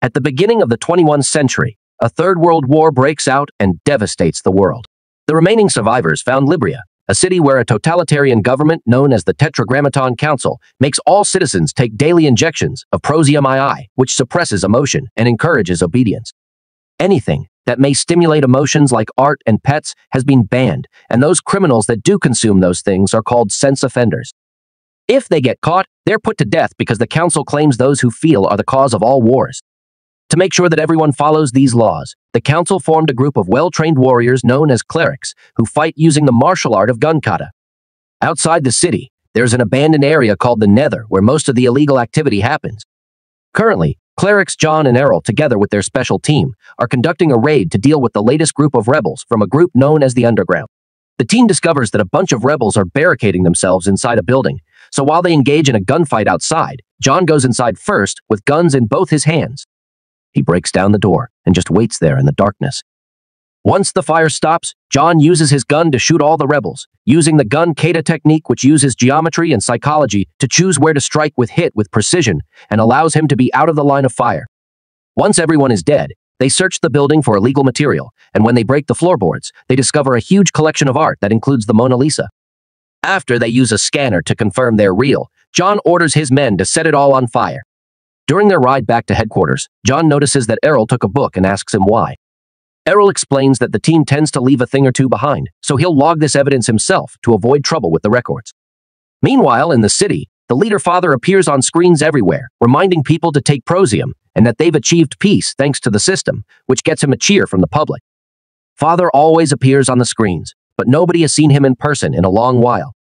At the beginning of the 21st century, a Third World War breaks out and devastates the world. The remaining survivors found Libya, a city where a totalitarian government known as the Tetragrammaton Council makes all citizens take daily injections of Prosium II, which suppresses emotion and encourages obedience. Anything that may stimulate emotions like art and pets has been banned, and those criminals that do consume those things are called sense offenders. If they get caught, they're put to death because the council claims those who feel are the cause of all wars. To make sure that everyone follows these laws, the council formed a group of well-trained warriors known as clerics who fight using the martial art of gun kata. Outside the city, there's an abandoned area called the Nether where most of the illegal activity happens. Currently, clerics John and Errol, together with their special team, are conducting a raid to deal with the latest group of rebels from a group known as the Underground. The team discovers that a bunch of rebels are barricading themselves inside a building, so while they engage in a gunfight outside, John goes inside first with guns in both his hands. He breaks down the door and just waits there in the darkness. Once the fire stops, John uses his gun to shoot all the rebels, using the gun kata technique, which uses geometry and psychology to choose where to strike with precision and allows him to be out of the line of fire. Once everyone is dead, they search the building for illegal material, and when they break the floorboards, they discover a huge collection of art that includes the Mona Lisa. After they use a scanner to confirm they're real, John orders his men to set it all on fire. During their ride back to headquarters, John notices that Errol took a book and asks him why. Errol explains that the team tends to leave a thing or two behind, so he'll log this evidence himself to avoid trouble with the records. Meanwhile, in the city, the leader father appears on screens everywhere, reminding people to take Prosium and that they've achieved peace thanks to the system, which gets him a cheer from the public. Father always appears on the screens, but nobody has seen him in person in a long while.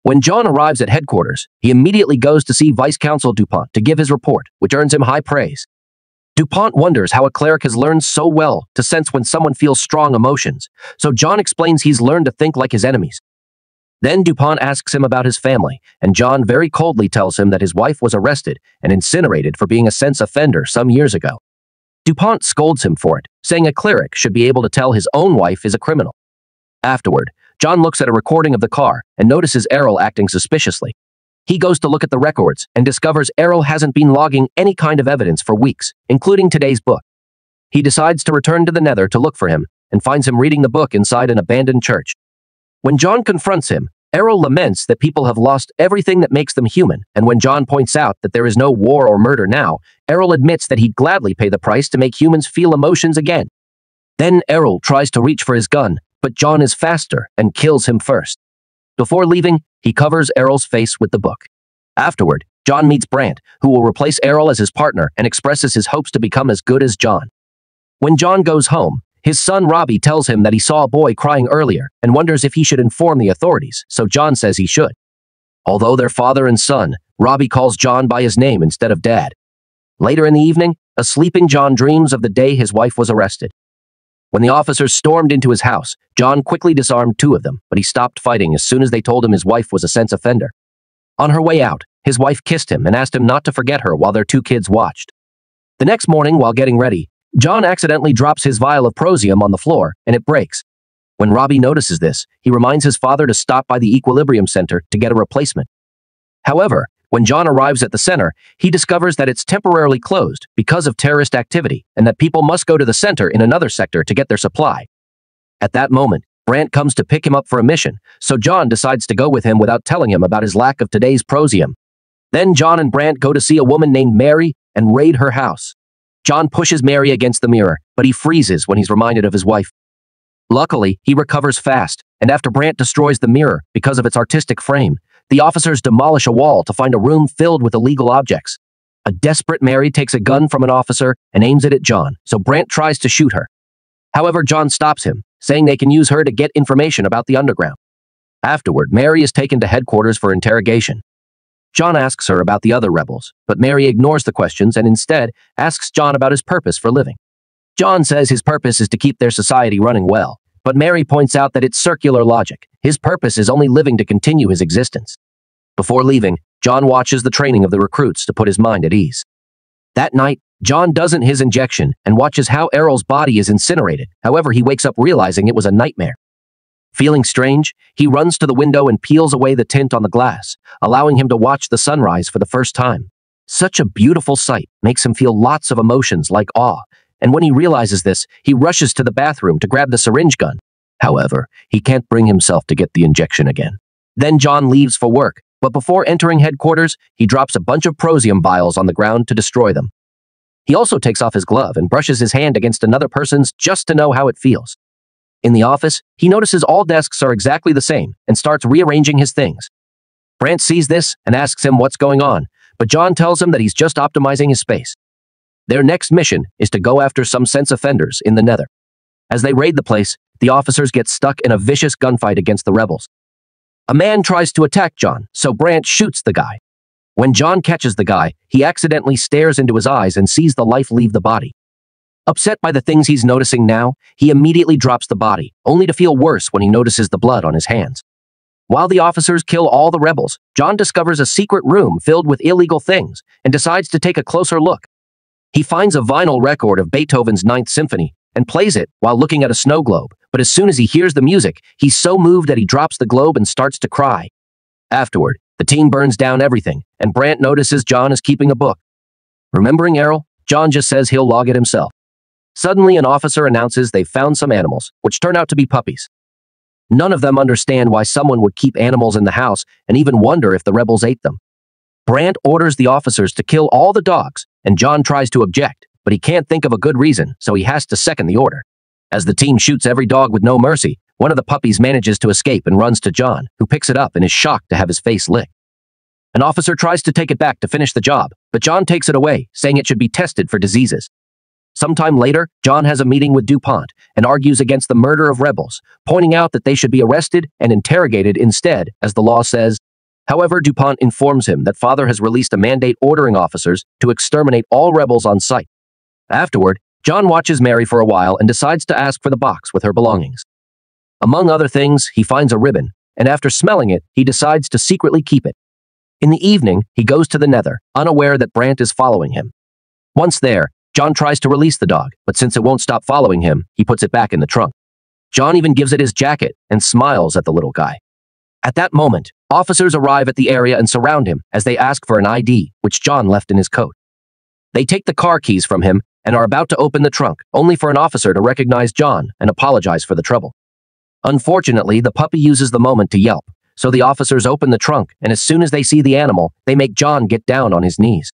When John arrives at headquarters, he immediately goes to see Vice Consul Dupont to give his report, which earns him high praise. Dupont wonders how a cleric has learned so well to sense when someone feels strong emotions, so John explains he's learned to think like his enemies. Then Dupont asks him about his family, and John very coldly tells him that his wife was arrested and incinerated for being a sense offender some years ago. Dupont scolds him for it, saying a cleric should be able to tell his own wife is a criminal. Afterward, John looks at a recording of the car and notices Errol acting suspiciously. He goes to look at the records and discovers Errol hasn't been logging any kind of evidence for weeks, including today's book. He decides to return to the Nether to look for him and finds him reading the book inside an abandoned church. When John confronts him, Errol laments that people have lost everything that makes them human, and when John points out that there is no war or murder now, Errol admits that he'd gladly pay the price to make humans feel emotions again. Then Errol tries to reach for his gun, but John is faster and kills him first. Before leaving, he covers Errol's face with the book. Afterward, John meets Brandt, who will replace Errol as his partner and expresses his hopes to become as good as John. When John goes home, his son Robbie tells him that he saw a boy crying earlier and wonders if he should inform the authorities, so John says he should. Although they're father and son, Robbie calls John by his name instead of Dad. Later in the evening, a sleeping John dreams of the day his wife was arrested. When the officers stormed into his house, John quickly disarmed two of them, but he stopped fighting as soon as they told him his wife was a sense offender. On her way out, his wife kissed him and asked him not to forget her while their two kids watched. The next morning, while getting ready, John accidentally drops his vial of Prosium on the floor, and it breaks. When Robbie notices this, he reminds his father to stop by the Equilibrium Center to get a replacement. However, when John arrives at the center, he discovers that it's temporarily closed because of terrorist activity and that people must go to the center in another sector to get their supply. At that moment, Brandt comes to pick him up for a mission, so John decides to go with him without telling him about his lack of today's Prosium. Then John and Brandt go to see a woman named Mary and raid her house. John pushes Mary against the mirror, but he freezes when he's reminded of his wife. Luckily, he recovers fast, and after Brandt destroys the mirror because of its artistic frame, the officers demolish a wall to find a room filled with illegal objects. A desperate Mary takes a gun from an officer and aims it at John, so Brandt tries to shoot her. However, John stops him, saying they can use her to get information about the underground. Afterward, Mary is taken to headquarters for interrogation. John asks her about the other rebels, but Mary ignores the questions and instead asks John about his purpose for living. John says his purpose is to keep their society running well, but Mary points out that it's circular logic. His purpose is only living to continue his existence. Before leaving, John watches the training of the recruits to put his mind at ease. That night, John doesn't his injection and watches how Errol's body is incinerated. However, he wakes up realizing it was a nightmare. Feeling strange, he runs to the window and peels away the tint on the glass, allowing him to watch the sunrise for the first time. Such a beautiful sight makes him feel lots of emotions like awe, and when he realizes this, he rushes to the bathroom to grab the syringe gun. However, he can't bring himself to get the injection again. Then John leaves for work, but before entering headquarters, he drops a bunch of prosium vials on the ground to destroy them. He also takes off his glove and brushes his hand against another person's just to know how it feels. In the office, he notices all desks are exactly the same and starts rearranging his things. Brant sees this and asks him what's going on, but John tells him that he's just optimizing his space. Their next mission is to go after some sex offenders in the Nether. As they raid the place, the officers get stuck in a vicious gunfight against the rebels. A man tries to attack John, so Brant shoots the guy. When John catches the guy, he accidentally stares into his eyes and sees the life leave the body. Upset by the things he's noticing now, he immediately drops the body, only to feel worse when he notices the blood on his hands. While the officers kill all the rebels, John discovers a secret room filled with illegal things and decides to take a closer look. He finds a vinyl record of Beethoven's Ninth Symphony and plays it while looking at a snow globe, but as soon as he hears the music, he's so moved that he drops the globe and starts to cry. Afterward, the team burns down everything, and Brant notices John is keeping a book. Remembering Errol, John just says he'll log it himself. Suddenly, an officer announces they've found some animals, which turn out to be puppies. None of them understand why someone would keep animals in the house and even wonder if the rebels ate them. Brant orders the officers to kill all the dogs, and John tries to object, but he can't think of a good reason, so he has to second the order. As the team shoots every dog with no mercy, one of the puppies manages to escape and runs to John, who picks it up and is shocked to have his face licked. An officer tries to take it back to finish the job, but John takes it away, saying it should be tested for diseases. Sometime later, John has a meeting with DuPont and argues against the murder of rebels, pointing out that they should be arrested and interrogated instead, as the law says. However, DuPont informs him that Father has released a mandate ordering officers to exterminate all rebels on sight. Afterward, John watches Mary for a while and decides to ask for the box with her belongings. Among other things, he finds a ribbon, and after smelling it, he decides to secretly keep it. In the evening, he goes to the Nether, unaware that Brant is following him. Once there, John tries to release the dog, but since it won't stop following him, he puts it back in the trunk. John even gives it his jacket and smiles at the little guy. At that moment, officers arrive at the area and surround him as they ask for an ID, which John left in his coat. They take the car keys from him and are about to open the trunk, only for an officer to recognize John and apologize for the trouble. Unfortunately, the puppy uses the moment to yelp, so the officers open the trunk, and as soon as they see the animal, they make John get down on his knees.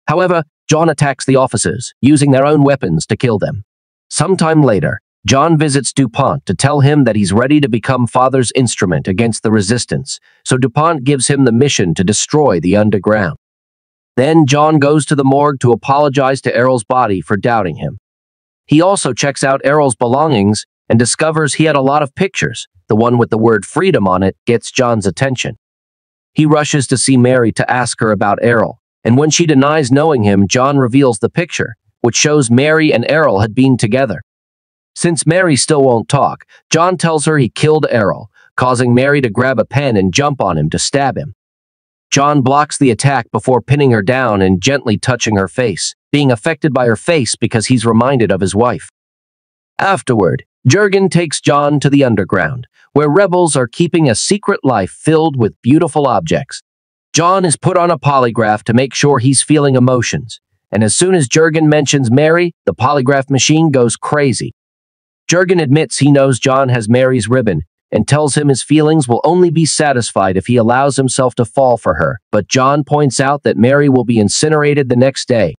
However, John attacks the officers, using their own weapons to kill them. Sometime later, John visits DuPont to tell him that he's ready to become Father's instrument against the resistance, so DuPont gives him the mission to destroy the underground. Then John goes to the morgue to apologize to Errol's body for doubting him. He also checks out Errol's belongings and discovers he had a lot of pictures. The one with the word freedom on it gets John's attention. He rushes to see Mary to ask her about Errol, and when she denies knowing him, John reveals the picture, which shows Mary and Errol had been together. Since Mary still won't talk, John tells her he killed Errol, causing Mary to grab a pen and jump on him to stab him. John blocks the attack before pinning her down and gently touching her face, being affected by her face because he's reminded of his wife. Afterward, Jurgen takes John to the underground, where rebels are keeping a secret life filled with beautiful objects. John is put on a polygraph to make sure he's feeling emotions, and as soon as Jurgen mentions Mary, the polygraph machine goes crazy. Jurgen admits he knows John has Mary's ribbon and tells him his feelings will only be satisfied if he allows himself to fall for her, but John points out that Mary will be incinerated the next day.